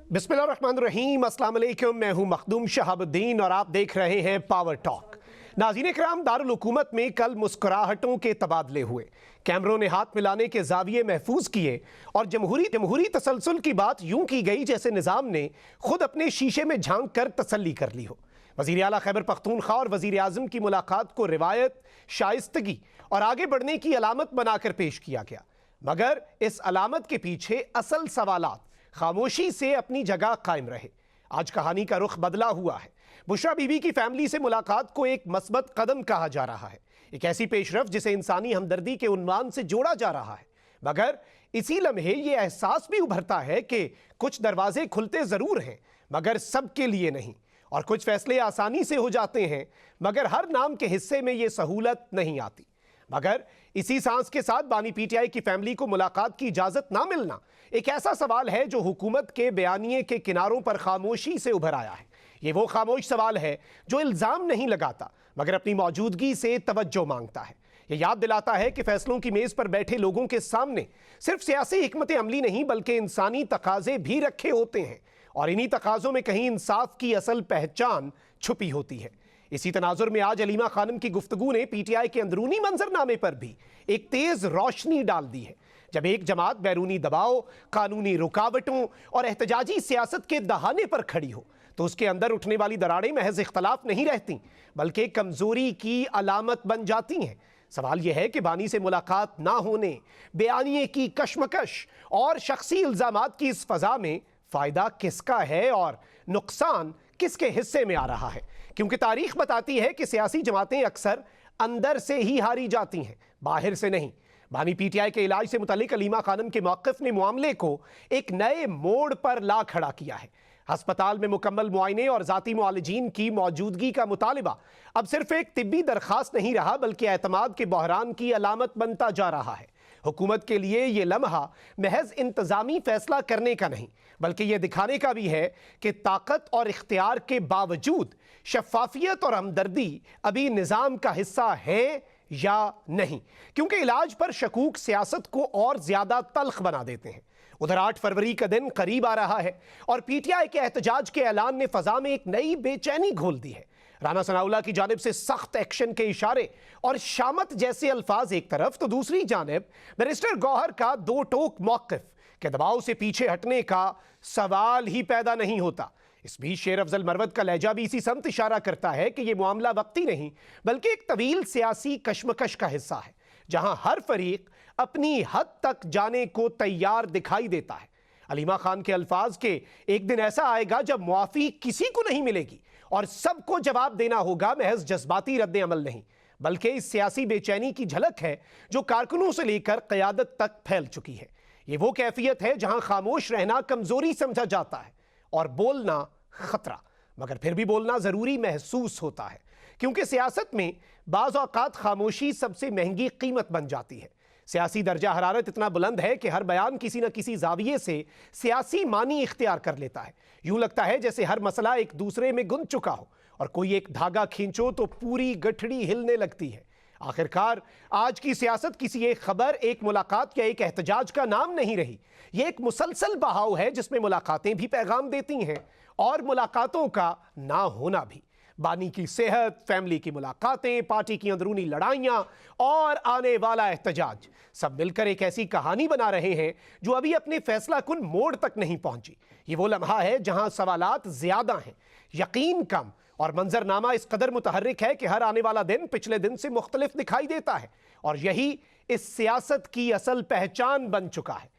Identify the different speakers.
Speaker 1: बिस्मिल्लाहिर्रहमानिर्रहीम, अस्सलाम वालेकुम। मैं हूं मखदूम शहाबुद्दीन और आप देख रहे हैं पावर टॉक। नाज़रीन इकराम, दारुल हुकूमत में कल मुस्कुराहटों के तबादले हुए, कैमरों ने हाथ मिलाने के जाविये महफूज किए और जमहूरी तसलसल की बात यूं की गई जैसे निज़ाम ने खुद अपने शीशे में झांक कर तसल्ली कर ली हो। वज़ीर आला खैबर पख्तूनख्वा और वज़ीर आज़म की मुलाकात को रिवायत, शाइस्तगी और आगे बढ़ने की अलामत बनाकर पेश किया गया, मगर इस अलामत के पीछे असल सवालात खामोशी से अपनी जगह कायम रहे। आज कहानी का रुख बदला हुआ है। बुशरा बीबी की फैमिली से मुलाकात को एक मस्बत कदम कहा जा रहा है, एक ऐसी पेशरफ जिसे इंसानी हमदर्दी के उन्वान से जोड़ा जा रहा है, मगर इसी लम्हे ये एहसास भी उभरता है कि कुछ दरवाजे खुलते जरूर हैं मगर सबके लिए नहीं, और कुछ फैसले आसानी से हो जाते हैं मगर हर नाम के हिस्से में ये सहूलत नहीं आती। मगर इसी सांस के साथ बानी पीटीआई की फैमिली को मुलाकात की इजाजत ना मिलना एक ऐसा सवाल है जो हुकूमत के बयानिए के किनारों पर खामोशी से उभर आया है। ये वो खामोश सवाल है जो इल्जाम नहीं लगाता मगर अपनी मौजूदगी से तवज्जो मांगता है। ये याद दिलाता है कि फैसलों की मेज पर बैठे लोगों के सामने सिर्फ सियासी हिकमत अमली नहीं बल्कि इंसानी तकाजे भी रखे होते हैं, और इन्हीं तकाजों में कहीं इंसाफ की असल पहचान छुपी होती है। इसी तनाजुर में आज अलीमा खानम की गुफ्तगू ने पीटीआई के अंदरूनी मंजरनामे पर भी एक तेज रोशनी डाल दी है। जब एक जमात बैरूनी दबाव, कानूनी रुकावटों और एहतजाजी सियासत के दहाने पर खड़ी हो तो उसके अंदर उठने वाली दरारें महज इख्तलाफ नहीं रहती बल्कि कमजोरी की अलामत बन जाती हैं। सवाल यह है कि बानी से मुलाकात ना होने, बयानिए की कशमकश और शख्सी इल्जामात की इस फजा में फायदा किसका है और नुकसान किसके हिस्से में आ रहा है, क्योंकि तारीख बताती है कि सियासी जमातें अक्सर अंदर से ही हारी जाती हैं, बाहर से नहीं। बानी पीटीआई के इलाज से मुतालिक अलीमा खानम के मौक़िफ़ ने मामले को एक नए मोड़ पर ला खड़ा किया है। अस्पताल में मुकम्मल मुआयने और ज़ाती मुआलिजीन की मौजूदगी का मुतालिबा अब सिर्फ एक तिब्बी दरख्वास्त नहीं रहा बल्कि एतमाद के बहरान की अलामत बनता जा रहा है। हुकूमत के लिए ये लम्हा महज इंतजामी फैसला करने का नहीं बल्कि यह दिखाने का भी है कि ताकत और इख्तियार के बावजूद शफाफियत और हमदर्दी अभी निज़ाम का हिस्सा है या नहीं, क्योंकि इलाज पर शकूक सियासत को और ज्यादा तल्ख बना देते हैं। उधर 8 फरवरी का दिन करीब आ रहा है और पीटीआई के एहतजाज के ऐलान ने फजा में एक नई बेचैनी घोल दी है। राना सनाउल्लाह की जानिब से सख्त एक्शन के इशारे और शामत जैसे अल्फाज एक तरफ तो दूसरी जानिब बैरिस्टर गौहर का दो टोक मौक़िफ़ के दबाव से पीछे हटने का सवाल ही पैदा नहीं होता। इस बीच शेर अफजल मरवत का लहजा भी इसी समत इशारा करता है कि यह मामला वक्ती नहीं बल्कि एक तवील सियासी कशमकश का हिस्सा है, जहां हर फरीक अपनी हद तक जाने को तैयार दिखाई देता है। अलीमा खान के अल्फाज के एक दिन ऐसा आएगा जब मुआफ़ी किसी को नहीं मिलेगी और सबको जवाब देना होगा, महज जज्बाती रद्द अमल नहीं बल्कि इस सियासी बेचैनी की झलक है जो कारकुनों से लेकर क़यादत तक फैल चुकी है। ये वो कैफियत है जहां खामोश रहना कमजोरी समझा जाता है और बोलना खतरा, मगर फिर भी बोलना जरूरी महसूस होता है, क्योंकि सियासत में बाज़ औक़ात खामोशी सबसे महंगी कीमत बन जाती है। सियासी दर्जा हरारत इतना बुलंद है कि हर बयान किसी न किसी जाविये से सियासी मानी इख्तियार कर लेता है। यूं लगता है जैसे हर मसला एक दूसरे में गुंथ चुका हो और कोई एक धागा खींचो तो पूरी गठड़ी हिलने लगती है। आखिरकार आज की सियासत किसी एक खबर, एक मुलाकात या एक एहतजाज का नाम नहीं रही। ये एक मुसलसल बहाव है जिसमें मुलाकातें भी पैगाम देती हैं और मुलाकातों का ना होना भी। बानी की सेहत, फैमिली की मुलाकातें, पार्टी की अंदरूनी लड़ाइयाँ और आने वाला एहतजाज सब मिलकर एक ऐसी कहानी बना रहे हैं जो अभी अपने फैसला कुन मोड़ तक नहीं पहुंची। ये वो लम्हा है जहां सवालात ज्यादा हैं, यकीन कम, और मंजरनामा इस कदर मुतहर्रिक है कि हर आने वाला दिन पिछले दिन से मुख्तलिफ दिखाई देता है, और यही इस सियासत की असल पहचान बन चुका है।